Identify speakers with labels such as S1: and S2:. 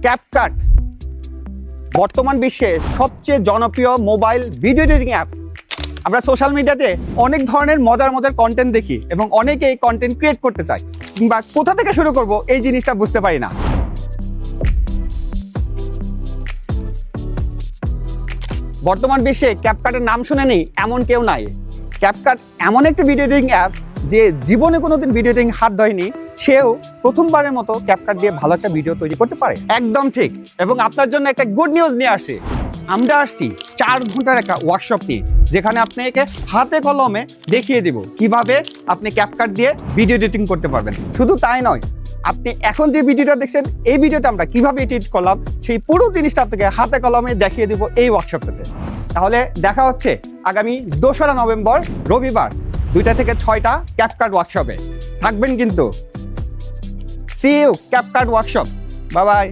S1: CapCut বর্তমান বিশ্বে সবচেয়ে জনপ্রিয় মোবাইল ভিডিও এডিটিং অ্যাপস। আমরা সোশ্যাল মিডিয়াতে অনেক ধরনের মজার মজার কন্টেন্ট দেখি এবং অনেকেই কন্টেন্ট ক্রিয়েট করতে চায়, কিংবা কোথা থেকে শুরু করব এই জিনিসটা বুঝতে পারি না। বর্তমান বিশ্বে ক্যাপকাটের নাম শুনেনি এমন কেউ নাই। ক্যাপকাট এমন একটি ভিডিও এডিটিং অ্যাপ যে জীবনে কোনোদিন ভিডিও এডিটিং হাত ধরেনি, সেও প্রথমবারের মতো ক্যাপকাট দিয়ে ভালো একটা ভিডিও তৈরি করতে পারে। একদম ঠিক। এবং আপনার জন্য একটা গুড নিউজ নিয়ে আসি। আমরা আসছি 4 ঘন্টার একটা ওয়ার্কশপ নিয়ে, যেখানে আপনাকে হাতে কলমে দেখিয়ে দিব কিভাবে আপনি ক্যাপকাট দিয়ে ভিডিও এডিটিং করতে পারবেন। শুধু তাই নয়, আপনি এখন যে ভিডিওটা দেখছেন এই ভিডিওটা আমরা কিভাবে এডিট করলাম সেই পুরো জিনিসটা আপনাকে হাতে কলমে দেখিয়ে দিব এই ওয়ার্কশপটাতে। তাহলে দেখা হচ্ছে আগামী 2রা নভেম্বর রবিবার 2টা থেকে 6টা ক্যাপকাট ওয়ার্কশপে থাকবেন কিন্তু। See you CapCut workshop. Bye by.